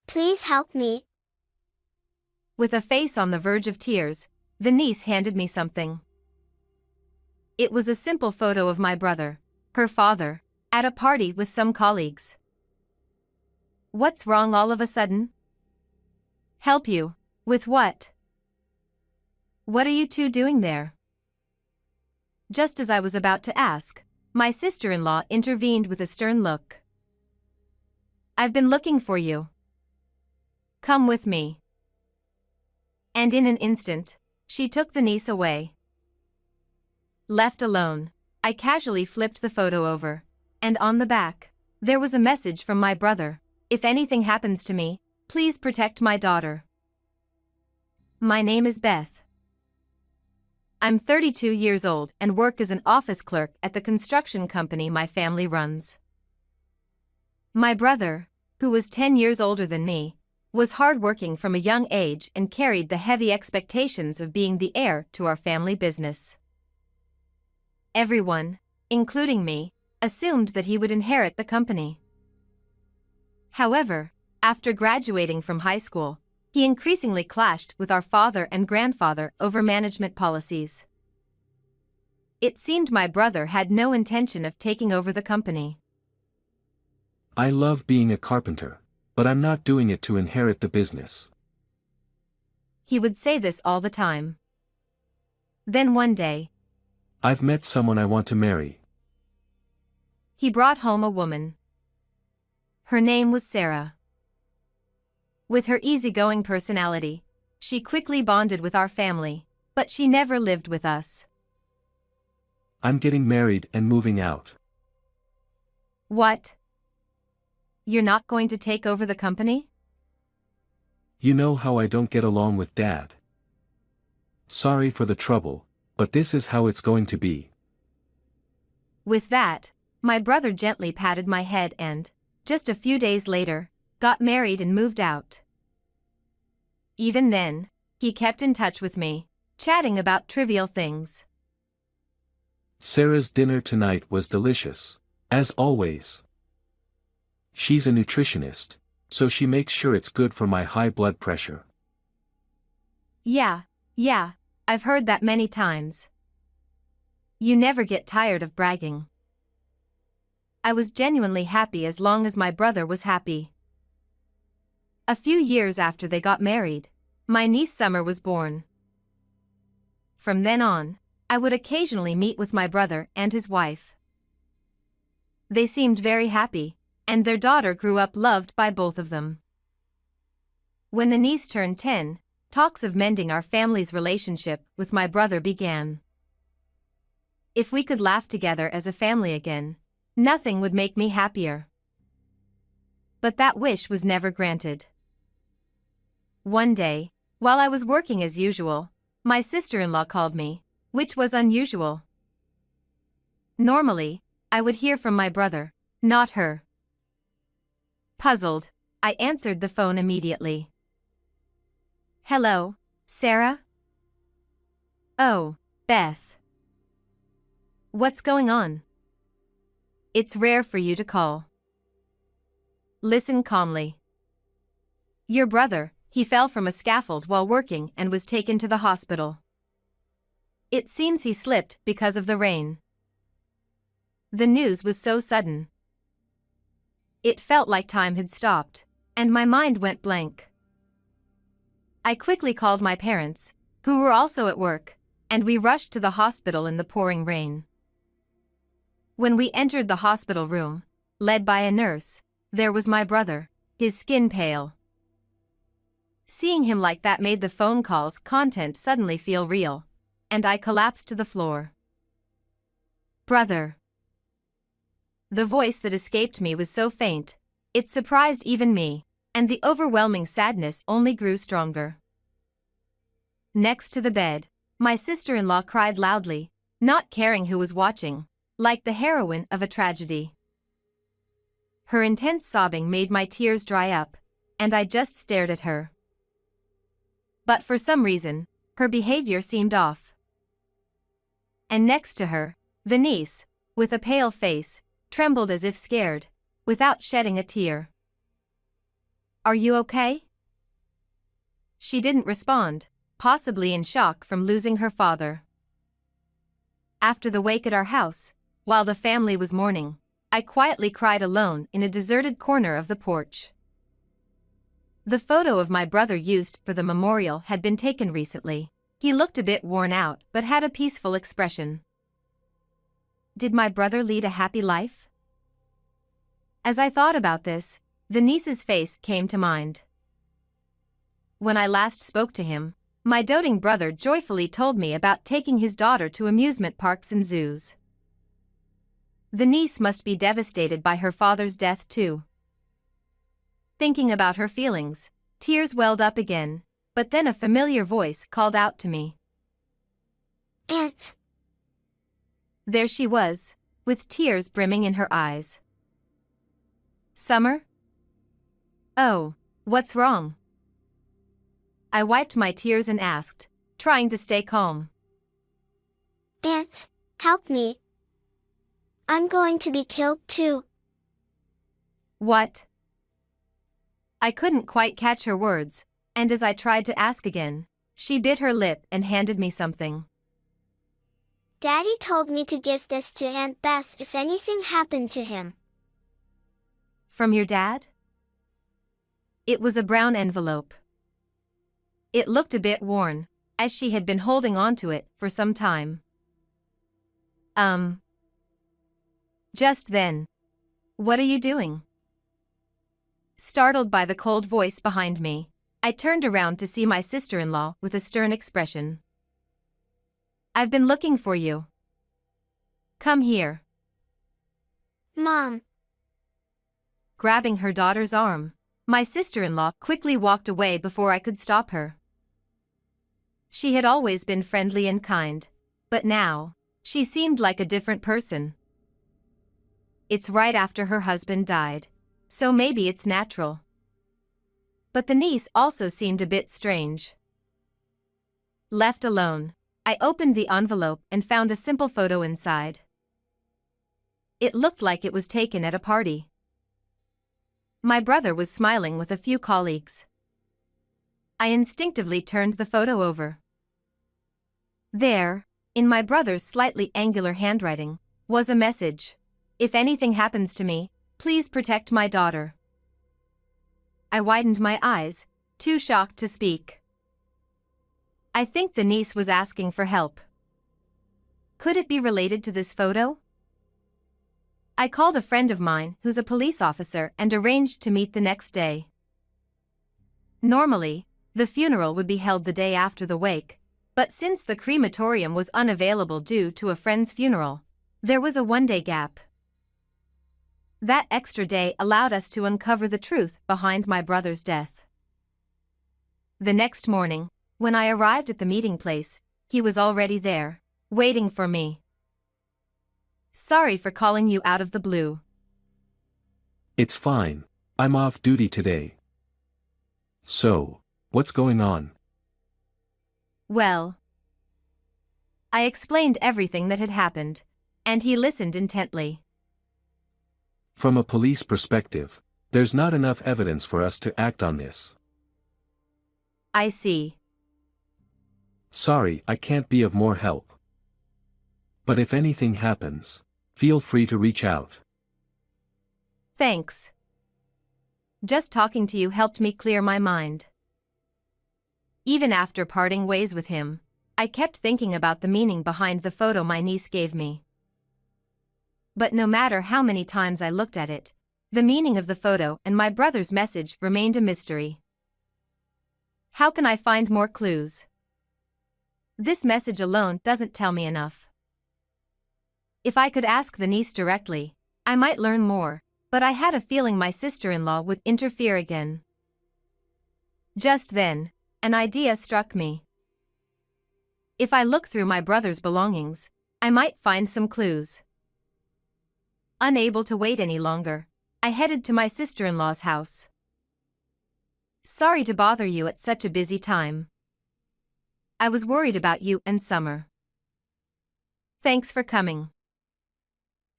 Please help me. With a face on the verge of tears, the niece handed me something. It was a simple photo of my brother, her father, at a party with some colleagues. What's wrong all of a sudden? Help you? With what? What are you two doing there? Just as I was about to ask, my sister-in-law intervened with a stern look. I've been looking for you. Come with me. And in an instant, she took the niece away. Left alone, I casually flipped the photo over, and on the back, there was a message from my brother. If anything happens to me, please protect my daughter. My name is Beth. I'm 32 years old and work as an office clerk at the construction company my family runs. My brother, who was 10 years older than me, was hardworking from a young age and carried the heavy expectations of being the heir to our family business. Everyone, including me, assumed that he would inherit the company. However, after graduating from high school, he increasingly clashed with our father and grandfather over management policies. It seemed my brother had no intention of taking over the company. I love being a carpenter, but I'm not doing it to inherit the business. He would say this all the time. Then one day, I've met someone I want to marry. He brought home a woman. Her name was Sarah. With her easygoing personality, she quickly bonded with our family, but she never lived with us. I'm getting married and moving out. What? You're not going to take over the company? You know how I don't get along with Dad. Sorry for the trouble, but this is how it's going to be. With that, my brother gently patted my head and, just a few days later, got married and moved out. Even then, he kept in touch with me, chatting about trivial things. Sarah's dinner tonight was delicious, as always. She's a nutritionist, so she makes sure it's good for my high blood pressure. Yeah, I've heard that many times. You never get tired of bragging. I was genuinely happy as long as my brother was happy. A few years after they got married, my niece Summer was born. From then on, I would occasionally meet with my brother and his wife. They seemed very happy, and their daughter grew up loved by both of them. When the niece turned 10, talks of mending our family's relationship with my brother began. If we could laugh together as a family again, nothing would make me happier. But that wish was never granted. One day, while I was working as usual, my sister-in-law called me, which was unusual. Normally, I would hear from my brother, not her. Puzzled, I answered the phone immediately. Hello, Sarah? Oh, Beth. What's going on? It's rare for you to call. Listen calmly. Your brother, he fell from a scaffold while working and was taken to the hospital. It seems he slipped because of the rain. The news was so sudden. It felt like time had stopped, and my mind went blank. I quickly called my parents, who were also at work, and we rushed to the hospital in the pouring rain. When we entered the hospital room, led by a nurse, there was my brother, his skin pale. Seeing him like that made the phone call's content suddenly feel real, and I collapsed to the floor. Brother. The voice that escaped me was so faint, it surprised even me, and the overwhelming sadness only grew stronger. Next to the bed, my sister-in-law cried loudly, not caring who was watching, like the heroine of a tragedy. Her intense sobbing made my tears dry up, and I just stared at her. But for some reason, her behavior seemed off. And next to her, the niece, with a pale face, trembled as if scared, without shedding a tear. Are you okay? She didn't respond, possibly in shock from losing her father. After the wake at our house, while the family was mourning, I quietly cried alone in a deserted corner of the porch. The photo of my brother used for the memorial had been taken recently. He looked a bit worn out but had a peaceful expression. Did my brother lead a happy life? As I thought about this, the niece's face came to mind. When I last spoke to him, my doting brother joyfully told me about taking his daughter to amusement parks and zoos. The niece must be devastated by her father's death too. Thinking about her feelings, tears welled up again, but then a familiar voice called out to me. Aunt. There she was, with tears brimming in her eyes. Summer? Oh, what's wrong? I wiped my tears and asked, trying to stay calm. Aunt, help me. I'm going to be killed too. What? I couldn't quite catch her words, and as I tried to ask again, she bit her lip and handed me something. Daddy told me to give this to Aunt Beth if anything happened to him. From your dad? It was a brown envelope. It looked a bit worn, as she had been holding on to it for some time. Just then. What are you doing? Startled by the cold voice behind me, I turned around to see my sister-in-law with a stern expression. I've been looking for you. Come here. Mom. Grabbing her daughter's arm, my sister-in-law quickly walked away before I could stop her. She had always been friendly and kind, but now, she seemed like a different person. It's right after her husband died, so maybe it's natural. But the niece also seemed a bit strange. Left alone, I opened the envelope and found a simple photo inside. It looked like it was taken at a party. My brother was smiling with a few colleagues. I instinctively turned the photo over. There, in my brother's slightly angular handwriting, was a message. If anything happens to me, please protect my daughter. I widened my eyes, too shocked to speak. I think the niece was asking for help. Could it be related to this photo? I called a friend of mine who's a police officer and arranged to meet the next day. Normally, the funeral would be held the day after the wake, but since the crematorium was unavailable due to a friend's funeral, there was a one-day gap. That extra day allowed us to uncover the truth behind my brother's death. The next morning, when I arrived at the meeting place, he was already there, waiting for me. Sorry for calling you out of the blue. It's fine. I'm off duty today. So, what's going on? Well, I explained everything that had happened, and he listened intently. From a police perspective, there's not enough evidence for us to act on this. I see. Sorry, I can't be of more help. But if anything happens, feel free to reach out. Thanks. Just talking to you helped me clear my mind. Even after parting ways with him, I kept thinking about the meaning behind the photo my niece gave me. But no matter how many times I looked at it, the meaning of the photo and my brother's message remained a mystery. How can I find more clues? This message alone doesn't tell me enough. If I could ask the niece directly, I might learn more, but I had a feeling my sister-in-law would interfere again. Just then, an idea struck me. If I look through my brother's belongings, I might find some clues. Unable to wait any longer, I headed to my sister-in-law's house. Sorry to bother you at such a busy time. I was worried about you and Summer. Thanks for coming.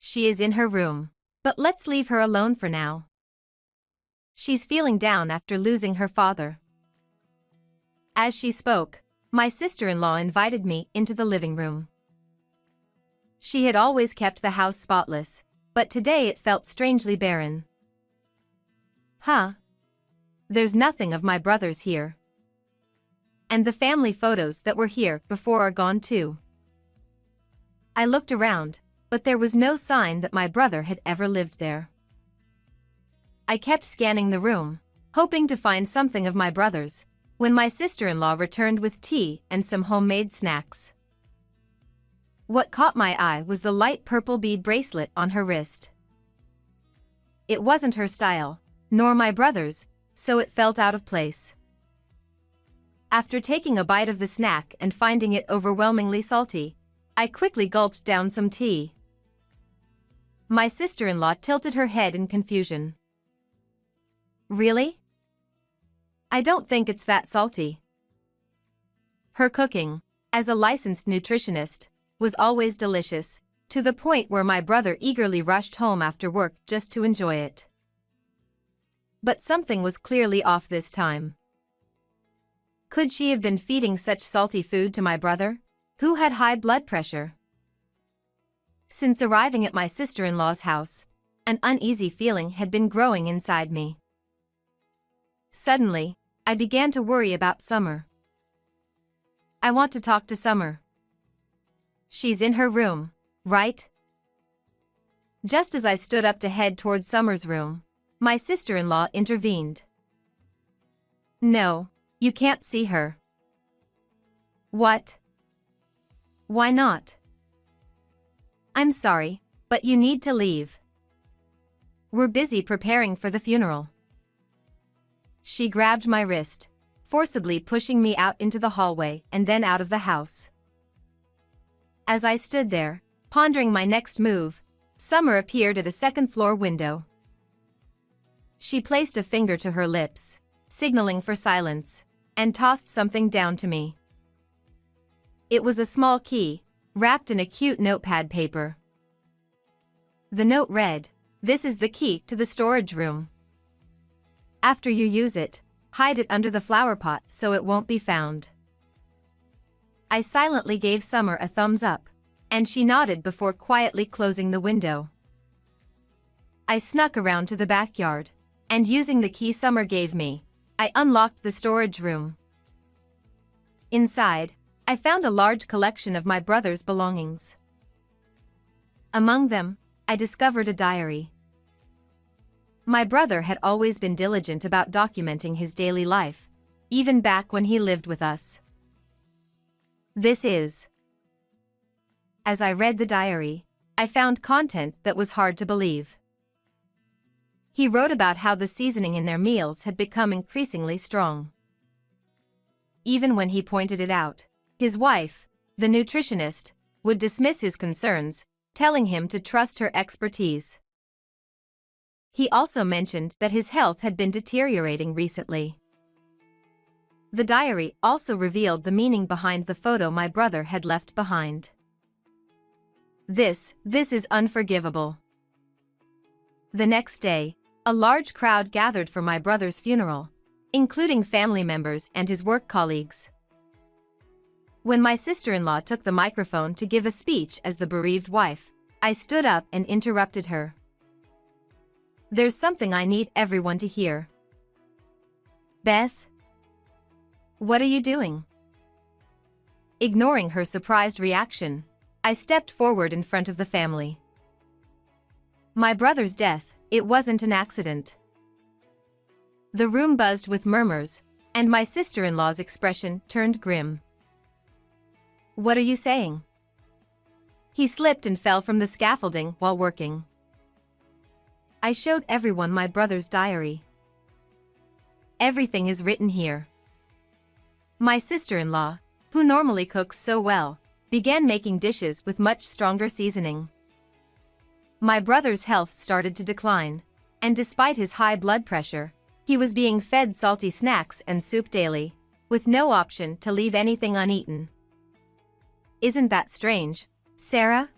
She is in her room, but let's leave her alone for now. She's feeling down after losing her father. As she spoke, my sister-in-law invited me into the living room. She had always kept the house spotless, but today it felt strangely barren. Huh? There's nothing of my brothers here. And the family photos that were here before are gone too. I looked around, but there was no sign that my brother had ever lived there. I kept scanning the room, hoping to find something of my brothers, when my sister-in-law returned with tea and some homemade snacks. What caught my eye was the light purple bead bracelet on her wrist. It wasn't her style, nor my brother's, so it felt out of place. After taking a bite of the snack and finding it overwhelmingly salty, I quickly gulped down some tea. My sister-in-law tilted her head in confusion. Really? I don't think it's that salty. Her cooking, as a licensed nutritionist, was always delicious, to the point where my brother eagerly rushed home after work just to enjoy it. But something was clearly off this time. Could she have been feeding such salty food to my brother, who had high blood pressure? Since arriving at my sister-in-law's house, an uneasy feeling had been growing inside me. Suddenly, I began to worry about Summer. I want to talk to Summer. She's in her room, right? Just as I stood up to head toward Summer's room, my sister-in-law intervened. No, you can't see her. What? Why not? I'm sorry, but you need to leave. We're busy preparing for the funeral. She grabbed my wrist, forcibly pushing me out into the hallway and then out of the house. As I stood there, pondering my next move, Summer appeared at a second-floor window. She placed a finger to her lips, signaling for silence, and tossed something down to me. It was a small key, wrapped in a cute notepad paper. The note read, "This is the key to the storage room. After you use it, hide it under the flower pot so it won't be found." I silently gave Summer a thumbs up, and she nodded before quietly closing the window. I snuck around to the backyard, and using the key Summer gave me, I unlocked the storage room. Inside, I found a large collection of my brother's belongings. Among them, I discovered a diary. My brother had always been diligent about documenting his daily life, even back when he lived with us. This is. As I read the diary, I found content that was hard to believe. He wrote about how the seasoning in their meals had become increasingly strong. Even when he pointed it out, his wife, the nutritionist, would dismiss his concerns, telling him to trust her expertise. He also mentioned that his health had been deteriorating recently. The diary also revealed the meaning behind the photo my brother had left behind. This is unforgivable. The next day, a large crowd gathered for my brother's funeral, including family members and his work colleagues. When my sister-in-law took the microphone to give a speech as the bereaved wife, I stood up and interrupted her. There's something I need everyone to hear. Beth? What are you doing? Ignoring her surprised reaction, I stepped forward in front of the family. My brother's death, it wasn't an accident. The room buzzed with murmurs, and my sister-in-law's expression turned grim. What are you saying? He slipped and fell from the scaffolding while working. I showed everyone my brother's diary. Everything is written here. My sister-in-law, who normally cooks so well, began making dishes with much stronger seasoning. My brother's health started to decline, and despite his high blood pressure, he was being fed salty snacks and soup daily, with no option to leave anything uneaten. Isn't that strange, Sarah?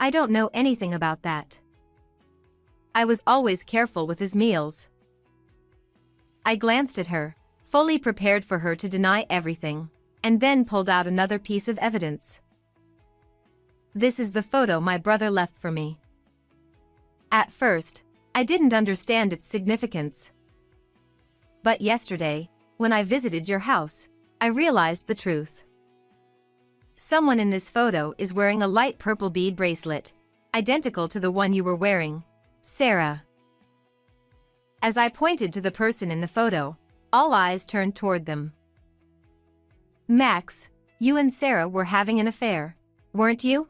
I don't know anything about that. I was always careful with his meals. I glanced at her, fully prepared for her to deny everything, and then pulled out another piece of evidence. This is the photo my brother left for me. At first, I didn't understand its significance. But yesterday, when I visited your house, I realized the truth. Someone in this photo is wearing a light purple bead bracelet, identical to the one you were wearing, Sarah. As I pointed to the person in the photo, all eyes turned toward them. Max, you and Sarah were having an affair, weren't you?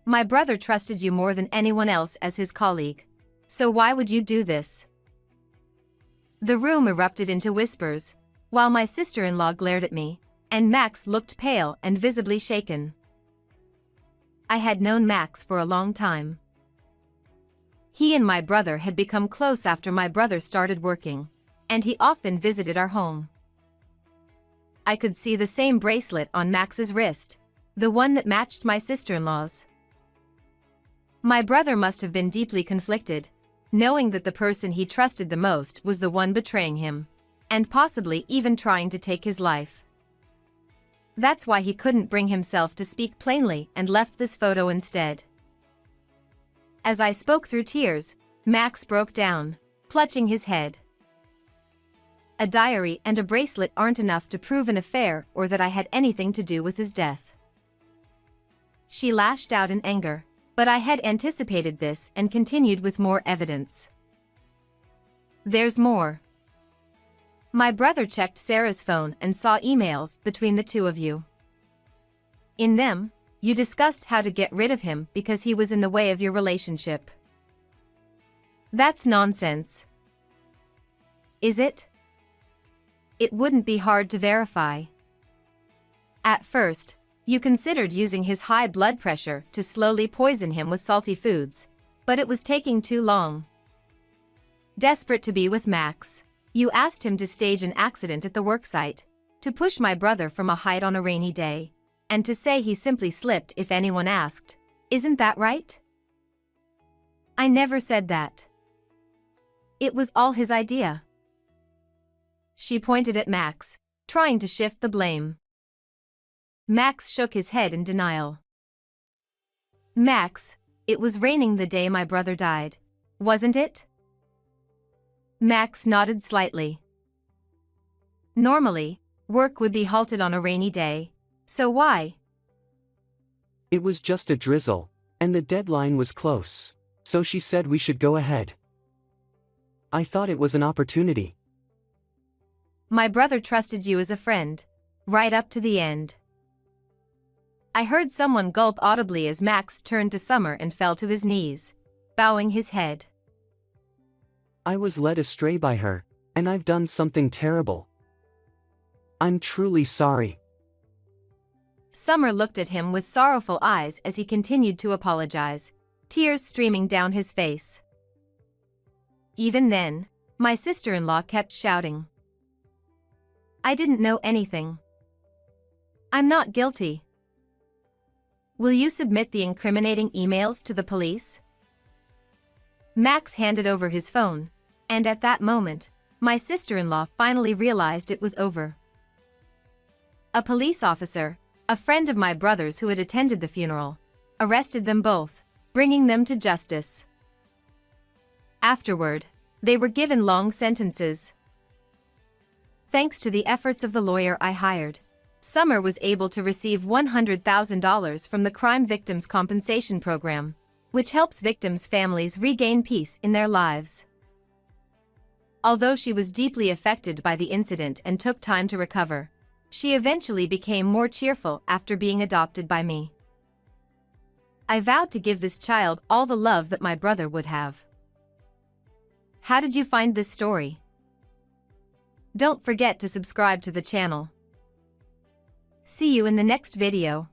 My brother trusted you more than anyone else as his colleague. So why would you do this? The room erupted into whispers, while my sister-in-law glared at me, and Max looked pale and visibly shaken. I had known Max for a long time. He and my brother had become close after my brother started working, and he often visited our home. I could see the same bracelet on Max's wrist, the one that matched my sister-in-law's. My brother must have been deeply conflicted, knowing that the person he trusted the most was the one betraying him, and possibly even trying to take his life. That's why he couldn't bring himself to speak plainly and left this photo instead. As I spoke through tears, Max broke down, clutching his head. A diary and a bracelet aren't enough to prove an affair or that I had anything to do with his death. She lashed out in anger, but I had anticipated this and continued with more evidence. There's more. My brother checked Sarah's phone and saw emails between the two of you. In them, you discussed how to get rid of him because he was in the way of your relationship. That's nonsense. Is it? It wouldn't be hard to verify. At first, you considered using his high blood pressure to slowly poison him with salty foods, but it was taking too long. Desperate to be with Max, you asked him to stage an accident at the worksite, to push my brother from a height on a rainy day, and to say he simply slipped if anyone asked. Isn't that right? I never said that. It was all his idea. She pointed at Max, trying to shift the blame. Max shook his head in denial. Max, it was raining the day my brother died, wasn't it? Max nodded slightly. Normally, work would be halted on a rainy day, so why? It was just a drizzle, and the deadline was close, so she said we should go ahead. I thought it was an opportunity. My brother trusted you as a friend, right up to the end. I heard someone gulp audibly as Max turned to Summer and fell to his knees, bowing his head. I was led astray by her, and I've done something terrible. I'm truly sorry. Summer looked at him with sorrowful eyes as he continued to apologize, tears streaming down his face. Even then, my sister-in-law kept shouting. I didn't know anything. I'm not guilty. Will you submit the incriminating emails to the police? Max handed over his phone, and at that moment, my sister-in-law finally realized it was over. A police officer, a friend of my brother's who had attended the funeral, arrested them both, bringing them to justice. Afterward, they were given long sentences. Thanks to the efforts of the lawyer I hired, Summer was able to receive $100,000 from the Crime Victims Compensation Program, which helps victims' families regain peace in their lives. Although she was deeply affected by the incident and took time to recover, she eventually became more cheerful after being adopted by me. I vowed to give this child all the love that my brother would have. How did you find this story? Don't forget to subscribe to the channel. See you in the next video.